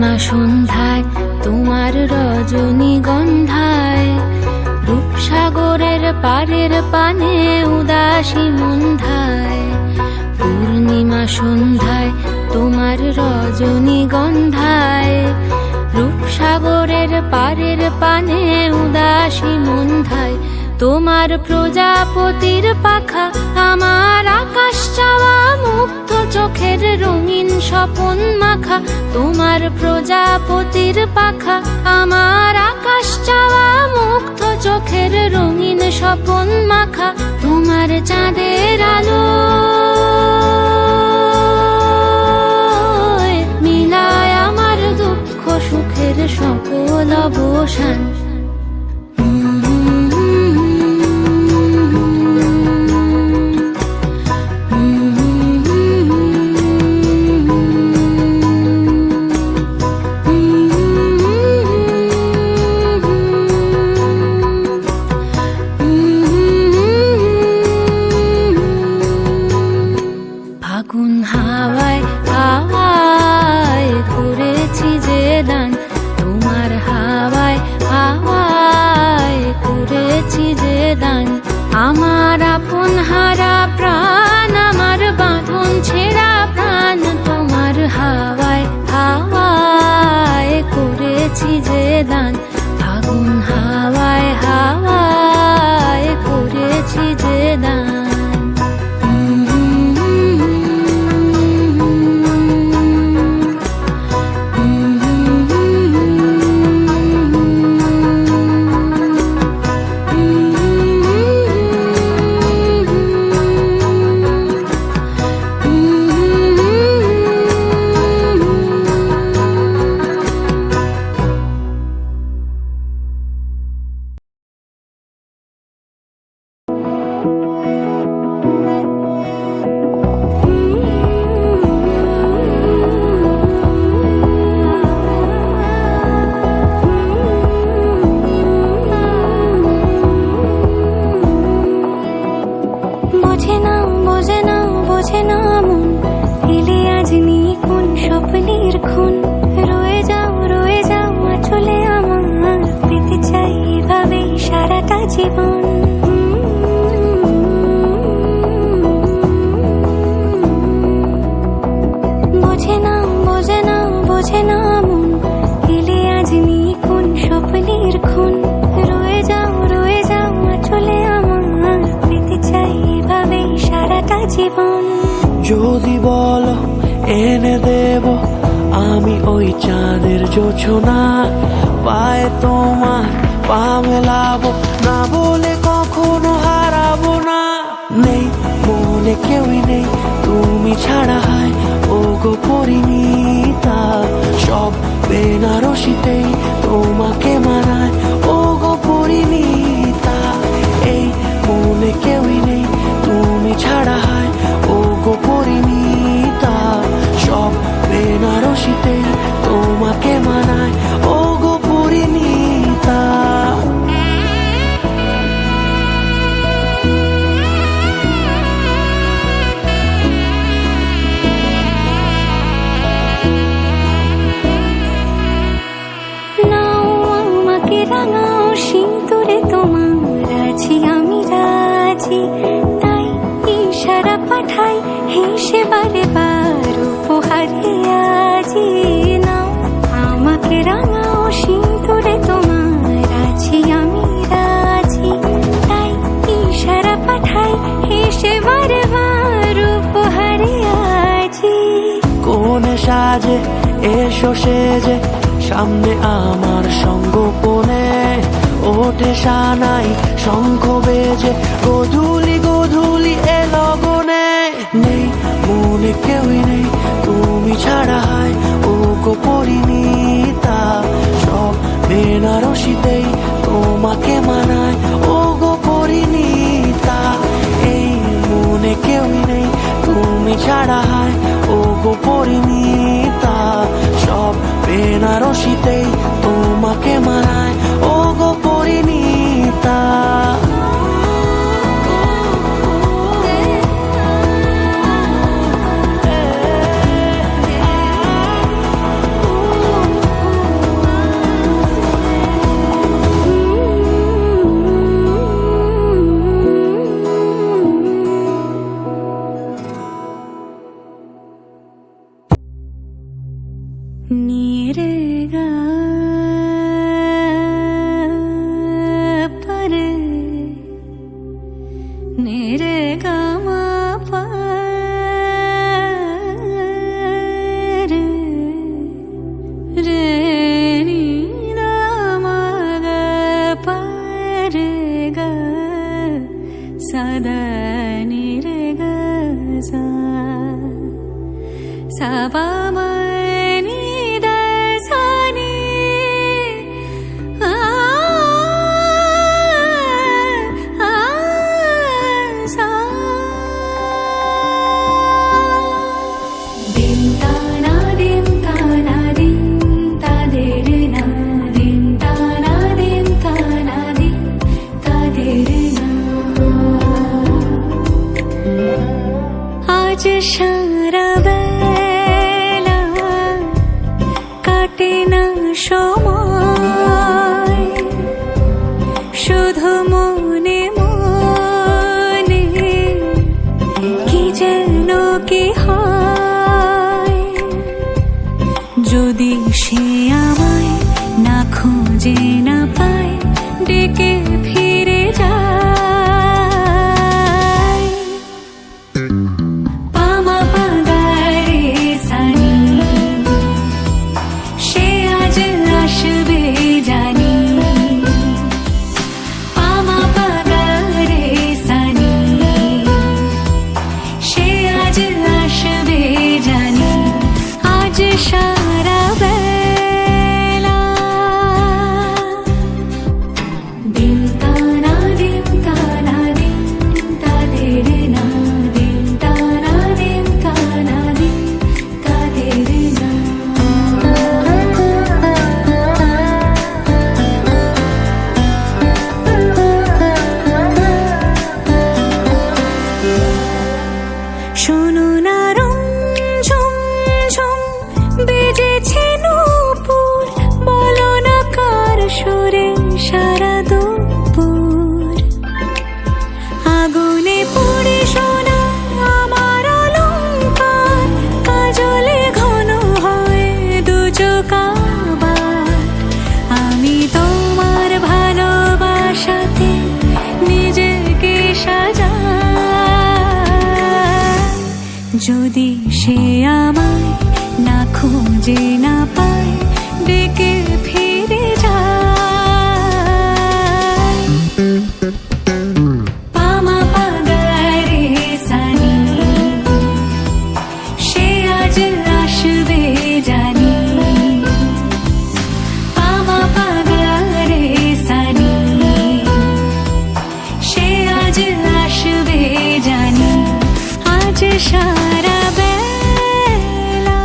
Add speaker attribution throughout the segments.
Speaker 1: পূর্ণিমা সন্ধ্যায় তোমার রজনীগন্ধায়, রূপসাগরের পারের পানে উদাসী মন্ধায়। পূর্ণিমা সন্ধ্যায় তোমার রজনীগন্ধায়, রূপসাগরের পারের পানে উদাসী মন্ধায়। তোমার প্রজাপতির পাখা আমার আকাশ চাওয়া, মুগ্ধ চোখের রঙিন স্বপন মাখা। তোমার প্রজাপতির পাখা আমার আকাশ চাওয়া, মুগ্ধ চোখের রঙিন স্বপন মাখা। তোমার চাঁদের আলো মিলায় আমার দুঃখ সুখের সকল অবসান। ফাগুন হাওয়ায় হাওয়ায় করেছি যে দান, তোমার হাওয়ায় হাওয়ায় করেছি যে দান। আমার আপন হারা প্রাণ, আমার বাঁধন ছেঁড়া প্রাণ, তোমার হাওয়ায় হাওয়ায় করেছি যে দান। ফাগুন হাওয়ায় হাওয়ায় করেছি যে দান।
Speaker 2: যদি বলো এনে দেব আমি ওই চাঁদের জোছনা, পায়ে তোমার পা মেলাবো, না বলে কখনো হারাবো না। নেই মনে কেউই নেই তুমি ছাড়া, হয় ও গো পরিণীতা। সব বেনারসিতেই তোমাকে মানায় ও গো পরিণীতা। এই মনে কেউই নেই তুমি ছাড়া, হয় ও গো পরিণীতা। সব বেনারসিতেই তোমাকে মানায় ও গো পরিণীতা।
Speaker 3: রাঙাও সিঁদুরে তোমার আছি আমি রাজি, তাই ইশারা পাঠাই হেসে বারে বার উপহারে আজি। নাও আমাকে রাঙাও সিঁদুরে তোমার আছি আমি রাজি, তাই ইশারা পাঠাই হেসে বারে বার উপহারে আজি।
Speaker 2: কোন সাজে এসো সেজে সামনে আমার সঙ্গোপনে, ওঠে সানাই শঙ্খ বেজে গধূলি গধূলি এ লগনে। নেই মনে কেউই নেই তুমি ছাড়া, হয় ও গো পরিণীতা। সব বেনারসিতেই তোমাকে মানায় ও গো পরিণীতা। এই মনে কেউই নেই তুমি ছাড়া, হয় ও গো পরিণীতা। সব বেনারসিতেই তোমাকে মানায় ও গো পরিণীতা।
Speaker 3: সময় শুধু মনে মনে কি যেন কি হয়, যদি সে আমায় না খুঁজে না পায় ডেকে ফিরে যায়। পামা পাগারে সানি সে আজ আসবে জানি, পামা পাগারে সানি সে আজ আসবে জানি। আজ সারা বেলা দিন টানা দিন টানা দিন তাদের না, দিন টানা দিন টানা দিন তাদের না। শোনো না রং ঝুম ঝুম বেজেছে নূপুর, বলো না কার সুরে সারা দুপুর। আগুনে পুড়ে সোনা আমার অলংকার, কাজলে ঘন হয় দু চোখ আবার। আমি তোমার ভালোবাসাতে নিজেকে সাজাই, যদি সে আমায় না খুঁজে না পায় ডেকে ফিরে যায়। পামা পাগারে সানি সে আজ আসবে জানি, পামা পাগারে সানি সে আজ আসবে জানি। আজ সারা বেলা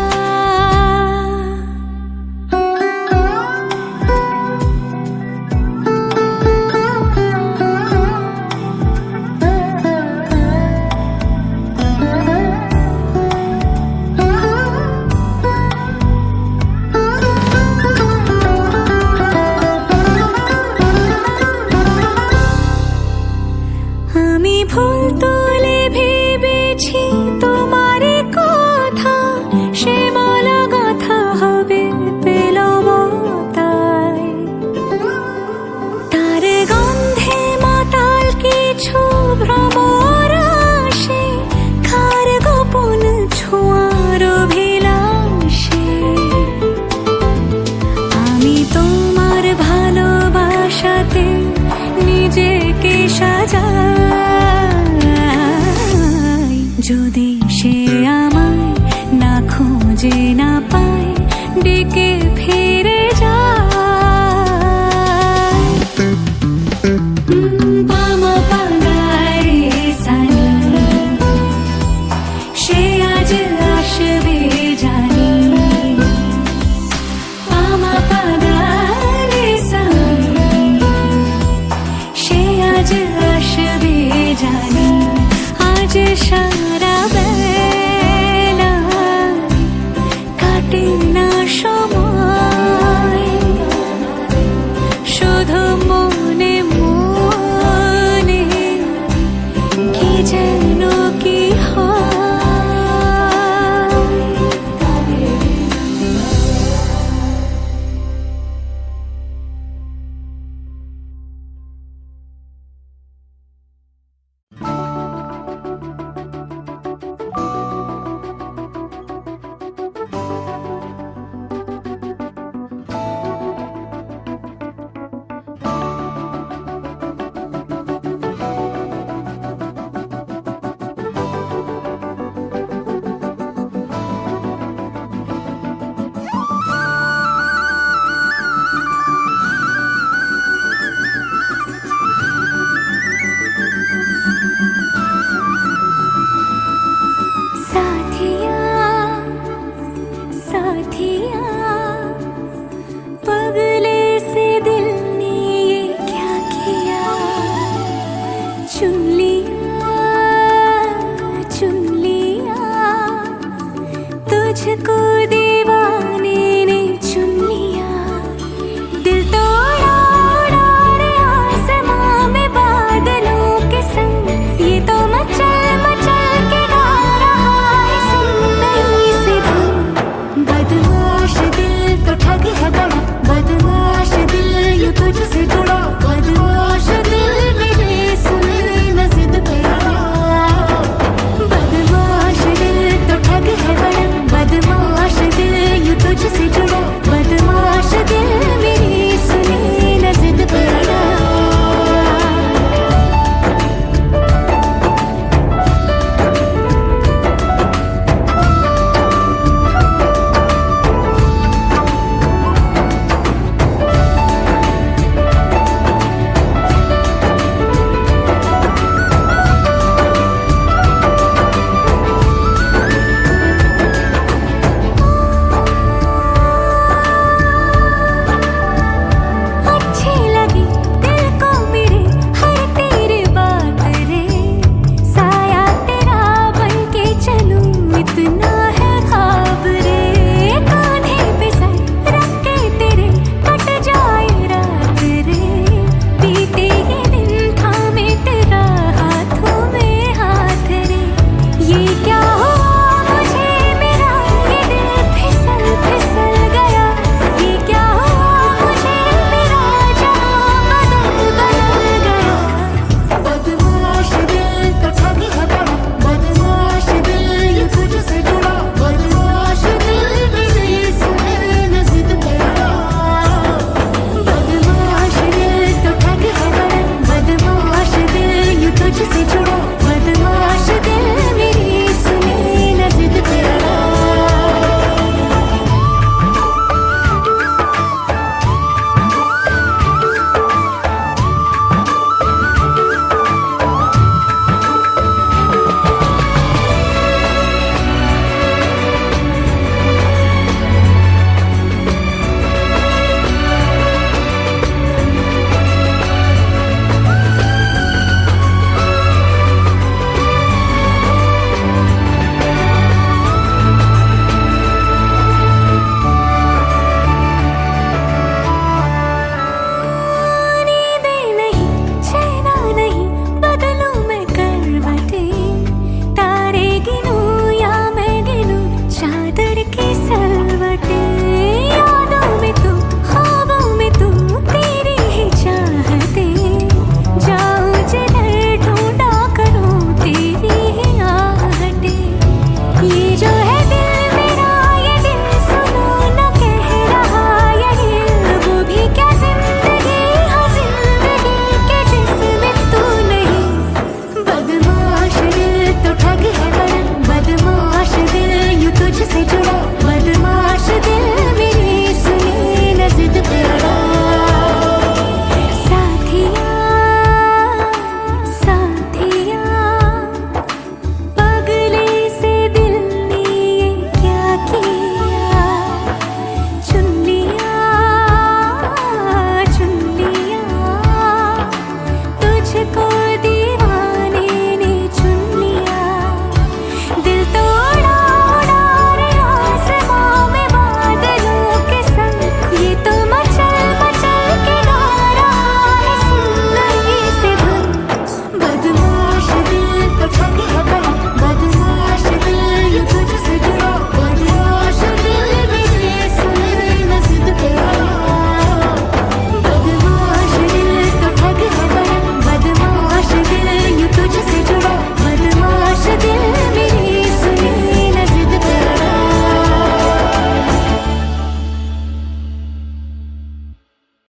Speaker 3: আমি ফুল তুলে ভেবেছি তোমার কথা, সে মালা গাথা হবে পেলবতায়। তার গন্ধে মাতাল কিছু ভ্রমর আসে, কার গোপন ছোঁয়ার অভিলাষে। আমি তোমার ভালোবাসাতে নিজেকে সাজাই, যদি সে আমায় না খুঁজে না পায় ডেকে ফিরে যায়।